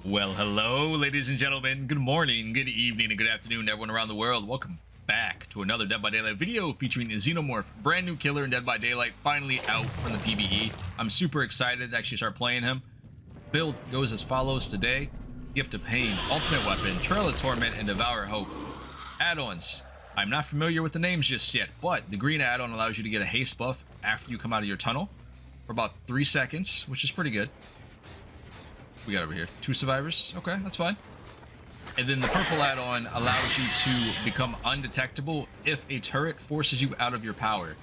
Well, hello, ladies and gentlemen. Good morning, good evening, and good afternoon, everyone around the world. Welcome back to another Dead by Daylight video featuring Xenomorph, brand new killer in Dead by Daylight, finally out from the PvE. I'm super excited to actually start playing him. Build goes as follows today: Gift of Pain, Ultimate Weapon, Trail of Torment, and Devour Hope. Add-ons. I'm not familiar with the names just yet, but the green add-on allows you to get a haste buff after you come out of your tunnel for about 3 seconds, which is pretty good. We got over here 2 survivors. Okay, that's fine. And then the purple add-on allows you to become undetectable if a turret forces you out of your power,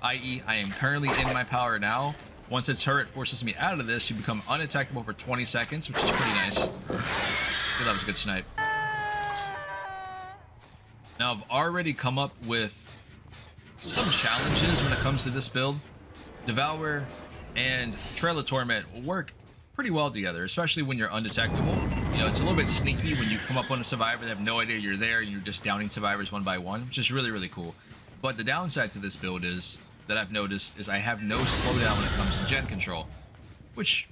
i.e. I am currently in my power now. Once a turret forces me out of this, you become undetectable for 20 seconds, which is pretty nice. That was a good snipe. Now, I've already come up with some challenges when it comes to this build. Devour and Trail of Torment will work pretty well together, especially when you're undetectable. You know, it's a little bit sneaky when you come up on a survivor, they have no idea you're there, and you're just downing survivors one by one, which is really, really cool. But the downside to this build is, that I've noticed, is I have no slowdown when it comes to gen control, which,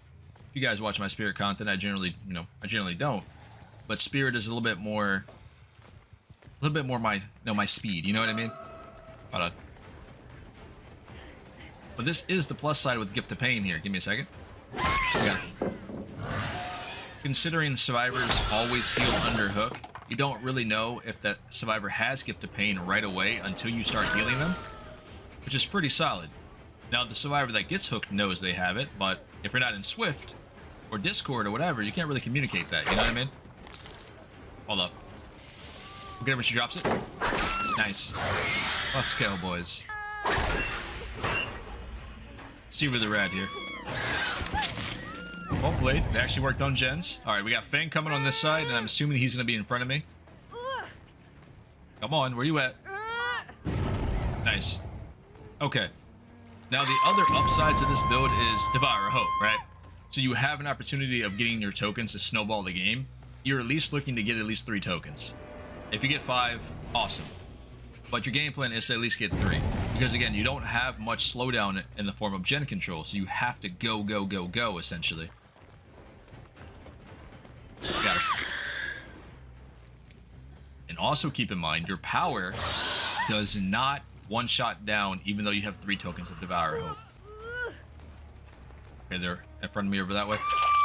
if you guys watch my Spirit content, I generally don't. But Spirit is a little bit more my speed, you know what I mean? Hold on. But this is the plus side with Gift of Pain here. Give me a second. Yeah. Considering survivors always heal under hook, you don't really know if that survivor has Gift of Pain right away until you start healing them, which is pretty solid. Now, the survivor that gets hooked knows they have it, but if you're not in Swift or Discord or whatever, you can't really communicate that, you know what I mean? Hold up. Look at her when she drops it. Nice. Let's go, boys. See where they're at here. Well played. It actually worked on gens. Alright, we got Fang coming on this side, and I'm assuming he's going to be in front of me. Come on, where you at? Nice. Okay. Now, the other upsides of this build is Devour Hope, right? So you have an opportunity of getting your tokens to snowball the game. You're at least looking to get at least 3 tokens. If you get 5, awesome. But your game plan is to at least get 3. Because again, you don't have much slowdown in the form of gen control, so you have to go, go, go, go, essentially. Got it. And also keep in mind, your power does not one-shot down even though you have 3 tokens of Devour Hope. Okay, they're in front of me over that way.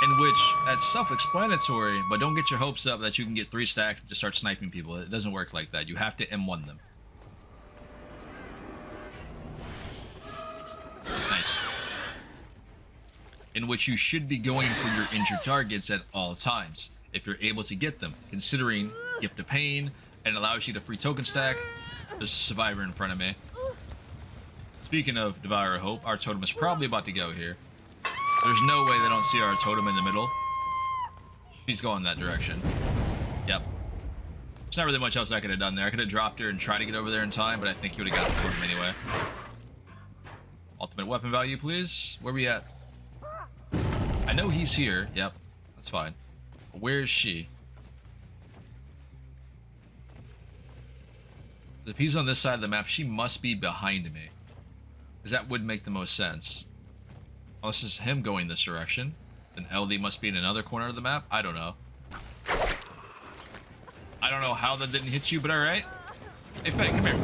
In which, that's self-explanatory, but don't get your hopes up that you can get 3 stacks to start sniping people. It doesn't work like that. You have to M1 them. Nice. In which you should be going for your injured targets at all times, if you're able to get them, considering Gift of Pain, and allows you to free token stack. There's a survivor in front of me. Speaking of Devour Hope, our totem is probably about to go here. There's no way they don't see our totem in the middle. He's going that direction. Yep. There's not really much else I could have done there. I could have dropped her and tried to get over there in time, but I think he would have got the totem anyway. Ultimate weapon value, please. Where we at? I know he's here. Yep, that's fine. But where is she? If he's on this side of the map, she must be behind me, because that would make the most sense. Unless it's him going this direction, then LD must be in another corner of the map. I don't know. I don't know how that didn't hit you, but alright. Hey, Fang, come here.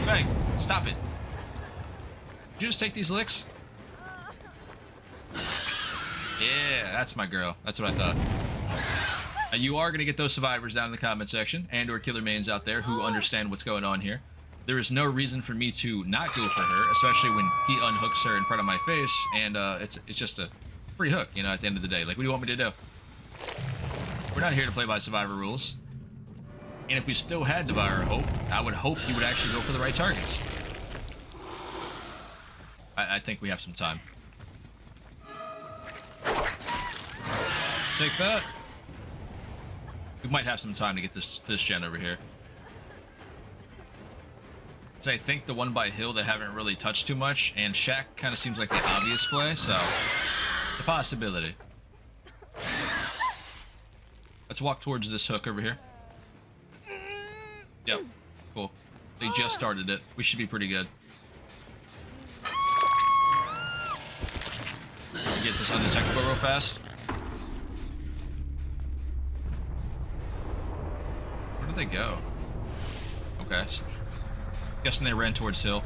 Fang, stop it. Did you just take these licks? Yeah, that's my girl. That's what I thought. Now, you are going to get those survivors down in the comment section, and or killer mains out there who understand what's going on here. There is no reason for me to not go for her, especially when he unhooks her in front of my face, and it's just a free hook, you know, at the end of the day. Like, what do you want me to do? We're not here to play by survivor rules. And if we still had Devour Hope, I would hope he would actually go for the right targets. I think we have some time. Take that. We might have some time to get this gen over here. So I think the one by Hill they haven't really touched too much, and Shack kind of seems like the obvious play, so the possibility. Let's walk towards this hook over here. Yep, cool. They just started it. We should be pretty good. Get this undetectable real fast. they go? Okay. Guessing they ran towards hill.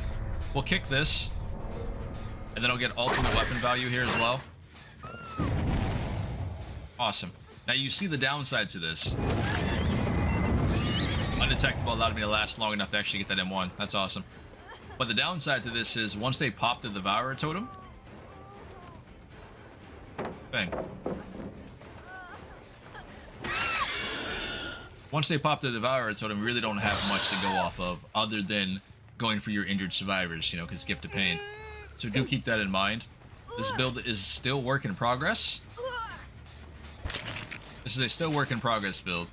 We'll kick this. And then I'll get ultimate weapon value here as well. Awesome. Now you see the downside to this. Undetectable allowed me to last long enough to actually get that M1. That's awesome. But the downside to this is once they pop the Devourer totem. Bang. Once they pop the Devourer totem, we really don't have much to go off of other than going for your injured survivors, you know, because Gift of Pain. So do keep that in mind. This build is still work in progress. This is a still work in progress build.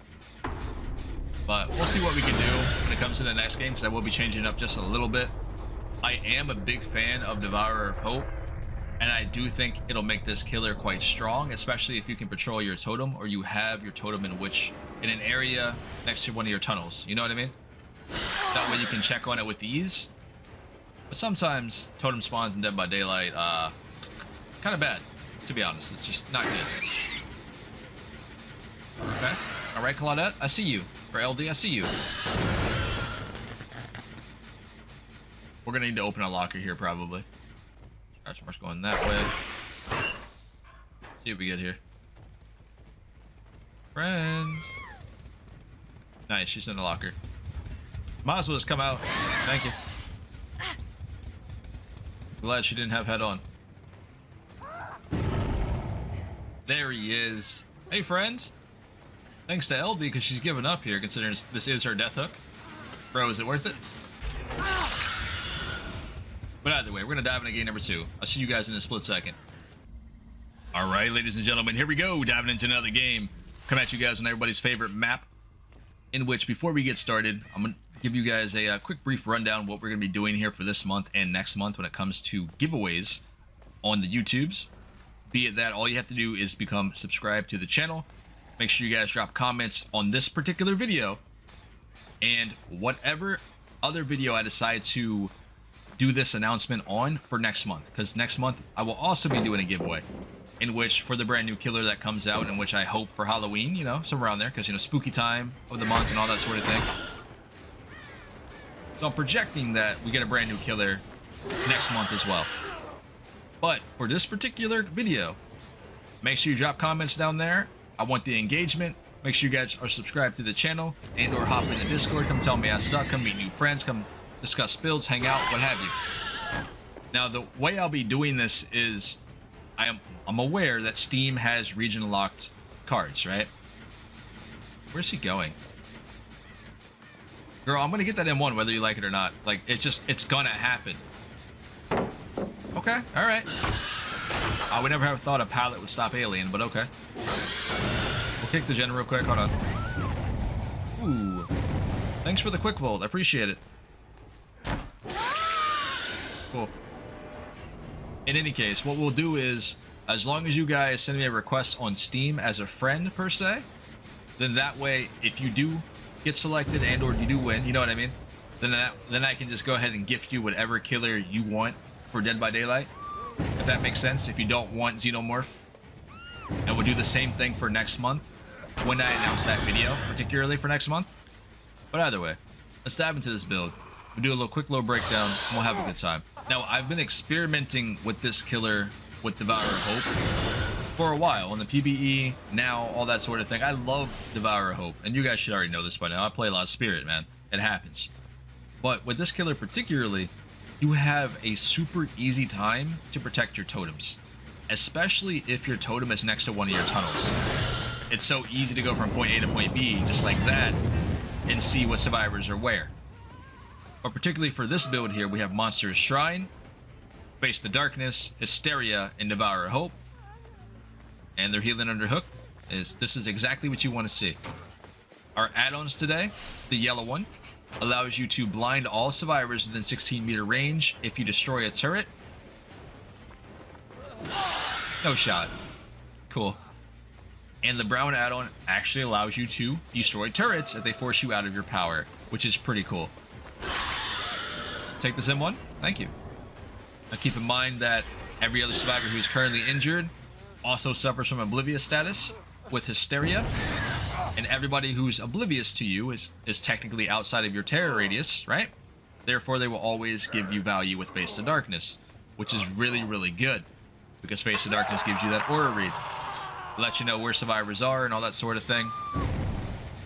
But we'll see what we can do when it comes to the next game, because I will be changing it up just a little bit. I am a big fan of Devourer of Hope, and I do think it'll make this killer quite strong, especially if you can patrol your totem, or you have your totem in an area next to one of your tunnels. You know what I mean? That way you can check on it with ease. But sometimes totem spawns in Dead by Daylight, kind of bad, to be honest. It's just not good. Okay. All right, Claudette, I see you. Or LD, I see you. We're gonna need to open a locker here, probably. Scratch marks going that way. See what we get here. Friend. Nice, she's in the locker. Might as well just come out. Thank you. Glad she didn't have head on. There he is. Hey, friend. Thanks to LD because she's given up here, considering this is her death hook. Bro, is it worth it? But either way, we're going to dive into game number 2. I'll see you guys in a split second. All right, ladies and gentlemen, here we go. Diving into another game. Come at you guys on everybody's favorite map. In which, before we get started, I'm going to give you guys a quick brief rundown of what we're going to be doing here for this month and next month when it comes to giveaways on the YouTubes. Be it that all you have to do is become subscribed to the channel. Make sure you guys drop comments on this particular video and whatever other video I decide to do this announcement on for next month, because next month I will also be doing a giveaway in which for the brand new killer that comes out, in which I hope for Halloween, you know, somewhere around there, because, you know, spooky time of the month and all that sort of thing. So I'm projecting that we get a brand new killer next month as well. But for this particular video, make sure you drop comments down there. I want the engagement. Make sure you guys are subscribed to the channel and or hop in the Discord. Come tell me I suck. Come meet new friends. Come discuss builds, hang out, what have you. Now, the way I'll be doing this is I'm aware that Steam has region locked cards, right? Where's he going? Girl, I'm gonna get that M1 whether you like it or not. Like, it's gonna happen. Okay, all right. I would never have thought a pallet would stop Alien, but okay. We'll kick the gen real quick. Hold on. Ooh. Thanks for the quick volt. I appreciate it. Cool. In any case, what we'll do is, as long as you guys send me a request on Steam as a friend, per se, then that way, if you do get selected and or you do win, you know what I mean? Then I can just go ahead and gift you whatever killer you want for Dead by Daylight. If that makes sense. If you don't want Xenomorph. And we'll do the same thing for next month when I announce that video, particularly for next month. But either way, let's dive into this build. We'll do a quick little breakdown and we'll have a good time. Now, I've been experimenting with this killer with Devourer of Hope for a while on the PBE, now, all that sort of thing. I love Devourer of Hope, and you guys should already know this by now. I play a lot of Spirit, man. It happens. But with this killer particularly, you have a super easy time to protect your totems, especially if your totem is next to one of your tunnels. It's so easy to go from point A to point B, just like that, and see what survivors are where. But particularly for this build here, we have Monster's Shrine, Face the Darkness, Hysteria, and Devourer Hope. And their healing under hook this is exactly what you want to see. Our add-ons today, the yellow one, allows you to blind all survivors within 16-meter range if you destroy a turret. No shot. Cool. And the brown add-on actually allows you to destroy turrets if they force you out of your power, which is pretty cool. Take this M1. Thank you. Now keep in mind that every other survivor who is currently injured also suffers from oblivious status with Hysteria. And everybody who's oblivious to you is technically outside of your terror radius, right? Therefore, they will always give you value with Face to Darkness, which is really, really good, because Face to Darkness gives you that aura read, let you know where survivors are and all that sort of thing.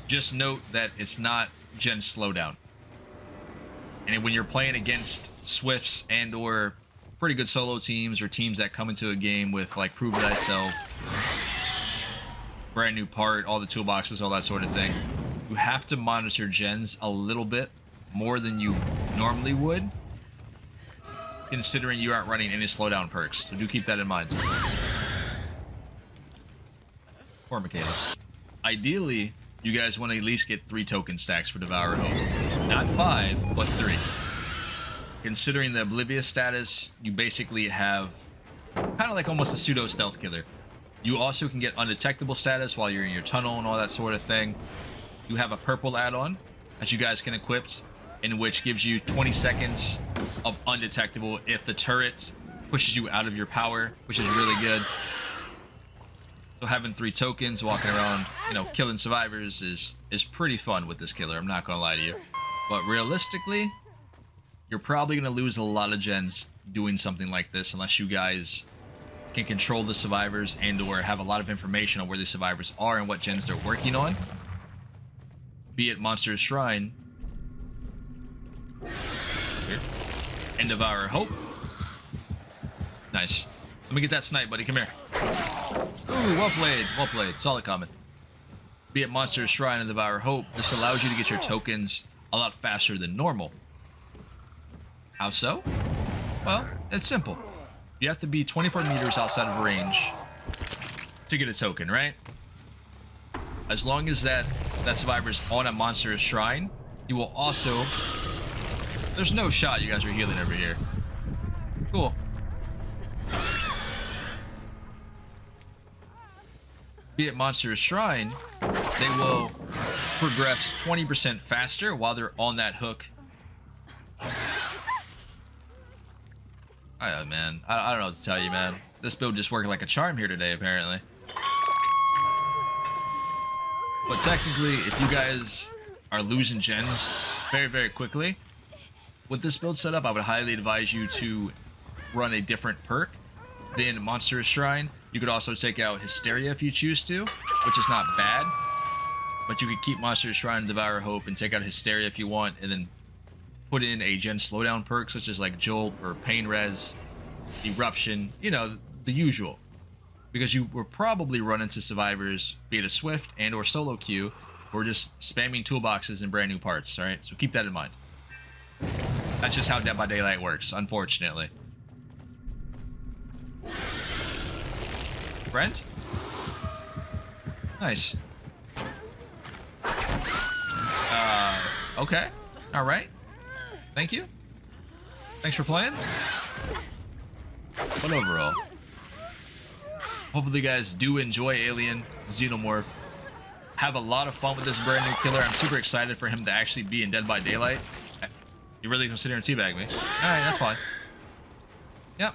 Just note that it's not gen slowdown. And when you're playing against Swifts and or pretty good solo teams or teams that come into a game with like Prove Thyself, brand new part, all the toolboxes, all that sort of thing, you have to monitor gens a little bit more than you normally would, considering you aren't running any slowdown perks. So do keep that in mind. Poor Michaela. Ideally, you guys want to at least get 3 token stacks for Devour Hope. Not 5, but 3. Considering the oblivious status, you basically have kind of like almost a pseudo stealth killer. You also can get undetectable status while you're in your tunnel and all that sort of thing. You have a purple add-on that you guys can equip, in which gives you 20 seconds of undetectable if the turret pushes you out of your power, which is really good. So having 3 tokens, walking around, you know, killing survivors is pretty fun with this killer, I'm not gonna lie to you. But realistically, you're probably gonna lose a lot of gens doing something like this unless you guys can control the survivors and or have a lot of information on where the survivors are and what gens they're working on. Be it Monster's Shrine and Devour Hope. Nice. Let me get that snipe, buddy. Come here. Ooh, well played. Well played. Solid comment. Be it Monster's Shrine and Devour Hope, this allows you to get your tokens a lot faster than normal. How so? Well, it's simple. You have to be 24 meters outside of range to get a token, right? As long as that survivor's on a Monster's Shrine, you will also... There's no shot you guys are healing over here. Cool. Be it Monster's Shrine, they will progress 20% faster while they're on that hook. Man, I don't know what to tell you, man. This build just working like a charm here today, apparently. But technically, if you guys are losing gens very, very quickly, with this build setup, I would highly advise you to run a different perk than Monster's Shrine. You could also take out Hysteria if you choose to, which is not bad. But you could keep Monster's Shrine and Devour Hope and take out Hysteria if you want, and then put in a gen slowdown perk such as like Jolt or Pain Res, Eruption, you know, the usual. Because you will probably run into survivors, be it a Swift and or solo queue, who are just spamming toolboxes and brand new parts, alright? So keep that in mind. That's just how Dead by Daylight works, unfortunately. Brent? Nice. Okay. Alright. Thank you. Thanks for playing. But overall, hopefully you guys do enjoy Alien Xenomorph. Have a lot of fun with this brand new killer. I'm super excited for him to actually be in Dead by Daylight. You really consider and teabag me? Alright, that's fine. Yep.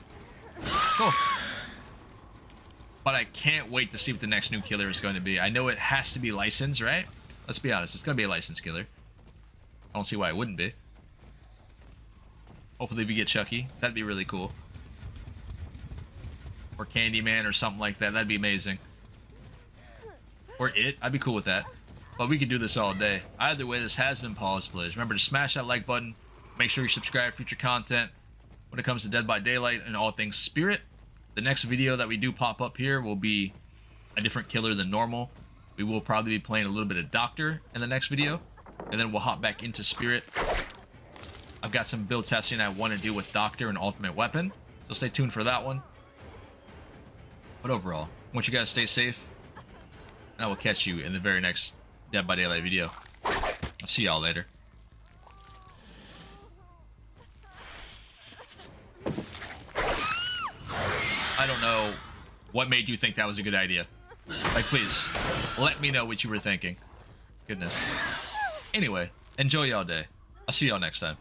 Cool. But I can't wait to see what the next new killer is going to be. I know it has to be licensed, right? Let's be honest, it's going to be a licensed killer. I don't see why it wouldn't be. Hopefully we get Chucky. That'd be really cool. Or Candyman or something like that. That'd be amazing. Or It. I'd be cool with that. But we could do this all day. Either way, this has been Pawsegames. Remember to smash that like button. Make sure you subscribe for future content when it comes to Dead by Daylight and all things Spirit. The next video that we do pop up here will be a different killer than normal. We will probably be playing a little bit of Doctor in the next video. And then we'll hop back into Spirit. I've got some build testing I want to do with Doctor and Ultimate Weapon. So stay tuned for that one. But overall, I want you guys to stay safe. And I will catch you in the very next Dead by Daylight video. I'll see y'all later. I don't know what made you think that was a good idea. Like, please, let me know what you were thinking. Goodness. Anyway, enjoy y'all day. I'll see y'all next time.